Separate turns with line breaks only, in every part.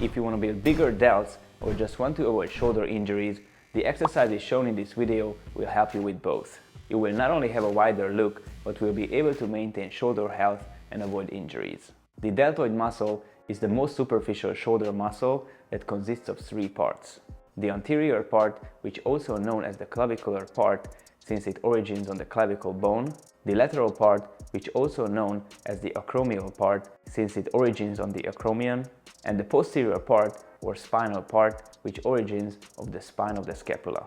If you want to build bigger delts or just want to avoid shoulder injuries, the exercises shown in this video will help you with both. You will not only have a wider look, but will be able to maintain shoulder health and avoid injuries. The deltoid muscle is the most superficial shoulder muscle that consists of three parts. The anterior part, which also known as the clavicular part since it originates on the clavicle bone, the lateral part, which also known as the acromial part since it originates on the acromion, and the posterior part or spinal part, which originates of the spine of the scapula.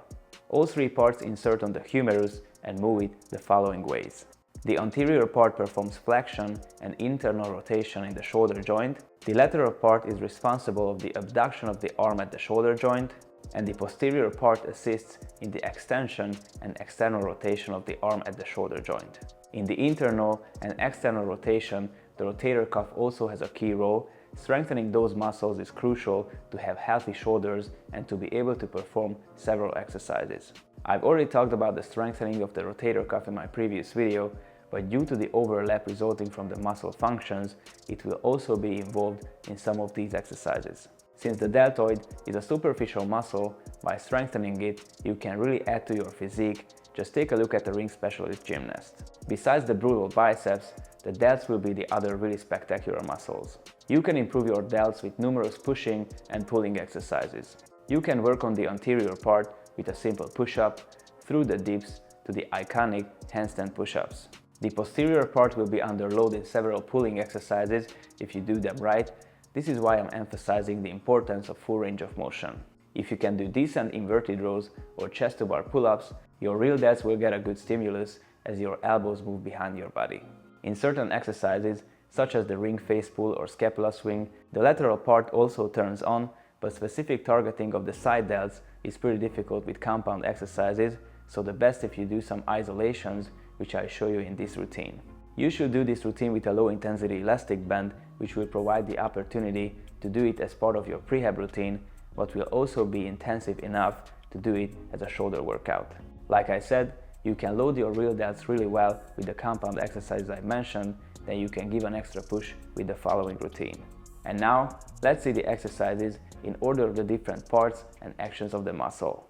All three parts insert on the humerus and move it the following ways. The anterior part performs flexion and internal rotation in the shoulder joint. The lateral part is responsible of the abduction of the arm at the shoulder joint, and the posterior part assists in the extension and external rotation of the arm at the shoulder joint. In the internal and external rotation, the rotator cuff also has a key role. Strengthening those muscles is crucial to have healthy shoulders and to be able to perform several exercises. I've already talked about the strengthening of the rotator cuff in my previous video, but due to the overlap resulting from the muscle functions, it will also be involved in some of these exercises. Since the deltoid is a superficial muscle, by strengthening it, you can really add to your physique. Just take a look at the ring specialist gymnast. Besides the brutal biceps, the delts will be the other really spectacular muscles. You can improve your delts with numerous pushing and pulling exercises. You can work on the anterior part with a simple push-up, through the dips to the iconic handstand push-ups. The posterior part will be under load in several pulling exercises if you do them right. This is why I'm emphasizing the importance of full range of motion. If you can do decent inverted rows or chest to bar pull-ups, your real delts will get a good stimulus as your elbows move behind your body. In certain exercises, such as the ring face pull or scapula swing, the lateral part also turns on, but specific targeting of the side delts is pretty difficult with compound exercises, so the best if you do some isolations, which I show you in this routine. You should do this routine with a low intensity elastic band, which will provide the opportunity to do it as part of your prehab routine, but will also be intensive enough to do it as a shoulder workout. Like I said, you can load your real delts really well with the compound exercises I mentioned, then you can give an extra push with the following routine. And now, let's see the exercises in order of the different parts and actions of the muscle.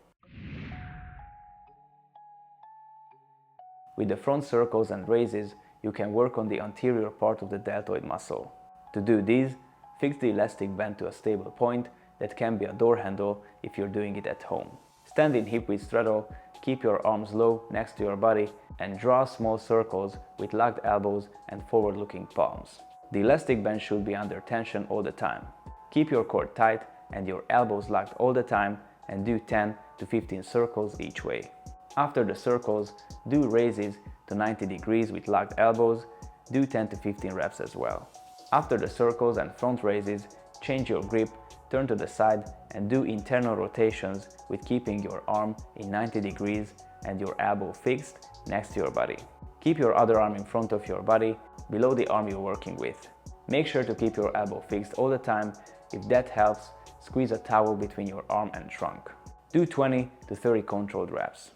With the front circles and raises, you can work on the anterior part of the deltoid muscle. To do these, fix the elastic band to a stable point that can be a door handle if you're doing it at home. Stand in hip width straddle, keep your arms low next to your body, and draw small circles with locked elbows and forward-looking palms. The elastic band should be under tension all the time. Keep your core tight and your elbows locked all the time, and do 10 to 15 circles each way. After the circles, do raises to 90 degrees with locked elbows. Do 10 to 15 reps as well. After the circles and front raises, change your grip, turn to the side, and do internal rotations with keeping your arm in 90 degrees and your elbow fixed next to your body. Keep your other arm in front of your body, below the arm you're working with. Make sure to keep your elbow fixed all the time. If that helps, squeeze a towel between your arm and trunk. Do 20 to 30 controlled reps.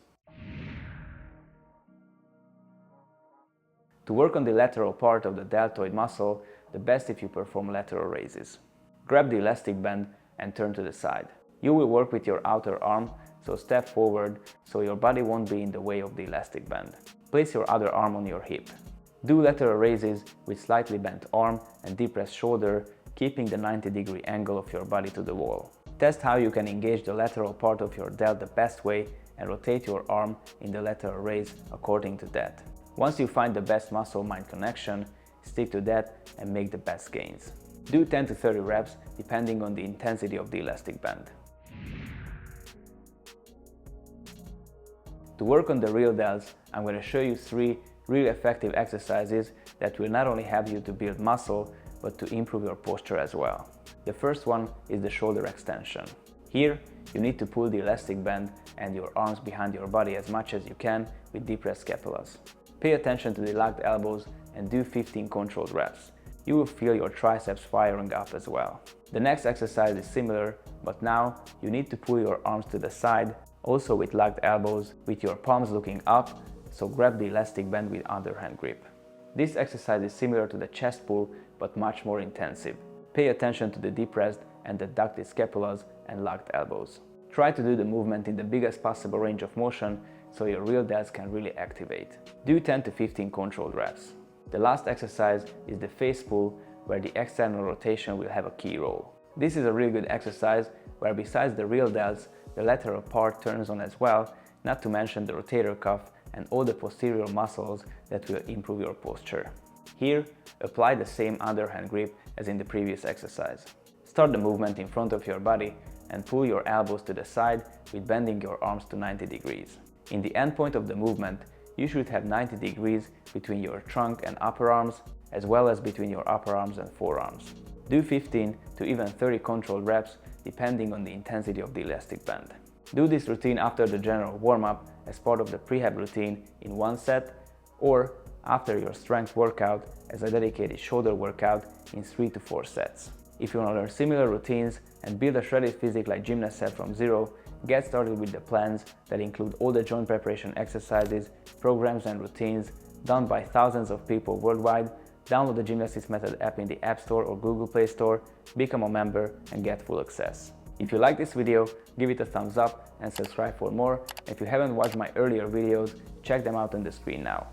To work on the lateral part of the deltoid muscle, the best if you perform lateral raises. Grab the elastic band and turn to the side. You will work with your outer arm, so step forward so your body won't be in the way of the elastic band. Place your other arm on your hip. Do lateral raises with slightly bent arm and depressed shoulder, keeping the 90-degree angle of your body to the wall. Test how you can engage the lateral part of your delt the best way and rotate your arm in the lateral raise according to that. Once you find the best muscle-mind connection, stick to that and make the best gains. Do 10 to 30 reps depending on the intensity of the elastic band. To work on the real delts, I'm going to show you 3 really effective exercises that will not only help you to build muscle, but to improve your posture as well. The first one is the shoulder extension. Here, you need to pull the elastic band and your arms behind your body as much as you can with depressed scapulas. Pay attention to the locked elbows and do 15 controlled reps. You will feel your triceps firing up as well. The next exercise is similar, but now you need to pull your arms to the side, also with locked elbows, with your palms looking up, so grab the elastic band with underhand grip. This exercise is similar to the chest pull, but much more intensive. Pay attention to the depressed and adducted scapulas and locked elbows. Try to do the movement in the biggest possible range of motion so your real delts can really activate. Do 10 to 15 controlled reps. The last exercise is the face pull, where the external rotation will have a key role. This is a really good exercise where besides the real delts, the lateral part turns on as well, not to mention the rotator cuff and all the posterior muscles that will improve your posture. Here, apply the same underhand grip as in the previous exercise. Start the movement in front of your body and pull your elbows to the side with bending your arms to 90 degrees. In the end point of the movement, you should have 90 degrees between your trunk and upper arms, as well as between your upper arms and forearms. Do 15 to even 30 controlled reps depending on the intensity of the elastic band. Do this routine after the general warm-up as part of the prehab routine in one set, or after your strength workout as a dedicated shoulder workout in 3 to 4 sets. If you want to learn similar routines and build a shredded physique like Gymnast set from zero, get started with the plans that include all the joint preparation exercises, programs and routines done by thousands of people worldwide. Download the Gymnastics Method app in the App Store or Google Play Store, become a member and get full access. If you like this video, give it a thumbs up and subscribe for more. If you haven't watched my earlier videos, check them out on the screen now.